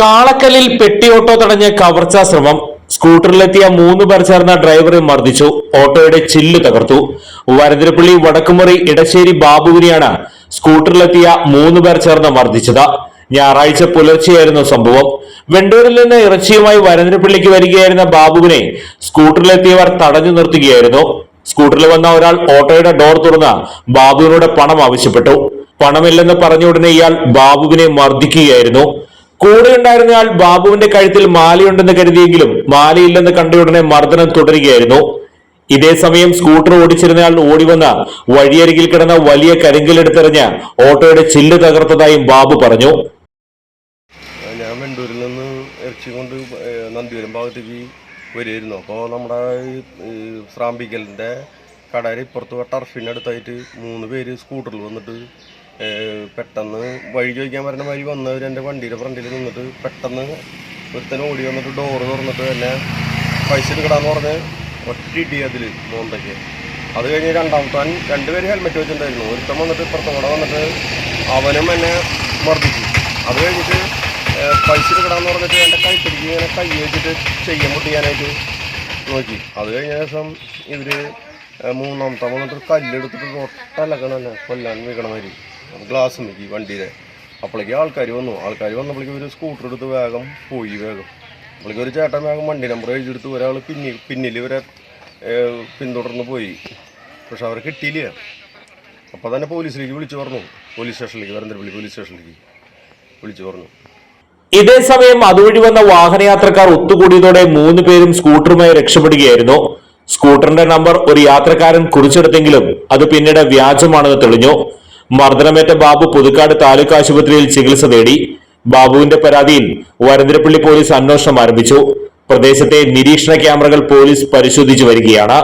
കാളക്കലിൽ പെട്ടിയോട്ടോ തടഞ്ഞ് കവർച്ചാ ശ്രമം. സ്കൂട്ടറിലെത്തിയ 3 പേർ ചേർന്ന ഡ്രൈവറെ മർദ്ദിച്ചു. ഓട്ടോയുടെ ചില്ല് തകർത്തു. വരന്തരപ്പള്ളി വടക്കുമുറി ഇടശ്ശേരി ബാബുവിനെയാണ് സ്കൂട്ടറിലെത്തിയ 3 പേർ ചേർന്ന് മർദ്ദിച്ചത്. ഞായറാഴ്ച പുലർച്ചെയായിരുന്നു സംഭവം. വെണ്ടൂരിൽ നിന്ന് ഇറച്ചിയുമായി വരന്തരപ്പള്ളിക്ക് വരികയായിരുന്ന ബാബുവിനെ സ്കൂട്ടറിലെത്തിയവർ തടഞ്ഞു നിർത്തുകയായിരുന്നു. സ്കൂട്ടറിൽ വന്ന ഒരാൾ ഓട്ടോയുടെ ഡോർ തുറന്ന് ബാബുവിനോട് പണം ആവശ്യപ്പെട്ടു. പണമില്ലെന്ന് പറഞ്ഞ ഉടനെ ഇയാൾ ബാബുവിനെ മർദ്ദിക്കുകയായിരുന്നു. കൂടെ ഉണ്ടായിരുന്നയാൾ ബാബുവിന്റെ കഴുത്തിൽ മാലയുണ്ടെന്ന് കരുതിയെങ്കിലും മാലയില്ലെന്ന് കണ്ടയുടനെ മർദ്ദനം തുടരുകയായിരുന്നു. ഇതേ സമയം സ്കൂട്ടർ ഓടിച്ചിരുന്നയാൾ ഓടിവന്ന് വഴിയരികിൽ കിടന്ന വലിയ കരിങ്കല്ലെടുത്തെറിഞ്ഞ് ഓട്ടോയുടെ ചില്ല് തകർത്തതായും ബാബു പറഞ്ഞു. ഞാൻ വെണ്ടൂരിൽ നിന്ന് ഇറച്ചി കൊണ്ട് നന്ദിപുരം ഭാഗത്തേക്ക് വരുമായിരുന്നു. അപ്പോൾ നമ്മുടെ ശ്രാമ്പിക്കലിൻ്റെ കടയിൽ ഇപ്പുറത്ത് ടർഫിനടുത്തായിട്ട് 3 പേര് സ്കൂട്ടറിൽ വന്നിട്ട് പെട്ടെന്ന് വഴി ചോദിക്കാൻ വരുന്ന വഴി വന്നവർ എൻ്റെ വണ്ടിയുടെ ഫ്രണ്ടിൽ നിന്നിട്ട് പെട്ടെന്ന് ഒരുത്തന്നെ ഓടി വന്നിട്ട് ഡോറ് തുറന്നിട്ട് തന്നെ പൈസ എടുക്കടാന്ന് പറഞ്ഞ് ഒറ്റയിടി അതിൽ മോന്തയ്ക്ക്. അത് കഴിഞ്ഞ് രണ്ടാമത്തെ 2 പേര് ഹെൽമെറ്റ് വെച്ചിട്ടുണ്ടായിരുന്നു. ഒരുത്തൻ വന്നിട്ട് ഇപ്പുറത്തും കൂടെ വന്നിട്ട് അവനും എന്നെ മർദ്ദിച്ചു. അത് കഴിഞ്ഞിട്ട് പൈസ എടുക്കടാന്ന് പറഞ്ഞിട്ട് എൻ്റെ കൈപ്പിടിക്ക് ഇങ്ങനെ കൈ വെച്ചിട്ട് ചെയ്യാൻ പൊട്ടിക്കാനായിട്ട് നോക്കി. അത് കഴിഞ്ഞ ദിവസം ഇവർ മൂന്നാമത്തെ വന്നിട്ട് കല്ലെടുത്തിട്ട് ഒട്ടലക്കണല്ലേ കൊല്ലാൻ വീക്കണമാതിരി ഗ്ലാസ് നോക്കി വണ്ടിയുടെ. അപ്പോഴേക്ക് ആൾക്കാർ വന്നപ്പോഴേക്കും ഒരു സ്കൂട്ടർ എടുത്ത് വേഗം പോയി. അപ്പോഴേക്കും ഒരു ചേട്ടൻ വേഗം വണ്ടി നമ്പർ എഴുതിയെടുത്ത് ഒരാൾ പിന്നിൽ ഇവരെ പിന്തുടർന്ന് പോയി. പക്ഷെ അവരെ കിട്ടിയില്ല. അപ്പോൾ തന്നെ പോലീസിലേക്ക് വിളിച്ചു പറഞ്ഞു. പോലീസ് സ്റ്റേഷനിലേക്ക് വരന്തരപ്പള്ളി പോലീസ് സ്റ്റേഷനിലേക്ക് വിളിച്ചു പറഞ്ഞു. ഇതേ സമയം അതുവഴി വന്ന വാഹനയാത്രക്കാർ ഒത്തുകൂടിയതോടെ 3 പേരും സ്കൂട്ടറുമായി രക്ഷപ്പെടുകയായിരുന്നു. സ്കൂട്ടറിന്റെ നമ്പർ ഒരു യാത്രക്കാരൻ കുറിച്ചെടുത്തെങ്കിലും അത് പിന്നീട് വ്യാജമാണെന്ന് തെളിഞ്ഞു. മർദ്ദനമേറ്റ ബാബു പുതുക്കാട് താലൂക്ക് ആശുപത്രിയിൽ ചികിത്സ തേടി. ബാബുവിന്റെ പരാതിയിൽ വരന്തരപ്പള്ളി പോലീസ് അന്വേഷണം ആരംഭിച്ചു. പ്രദേശത്തെ നിരീക്ഷണ ക്യാമറകൾ പോലീസ് പരിശോധിച്ചു വരികയാണ്.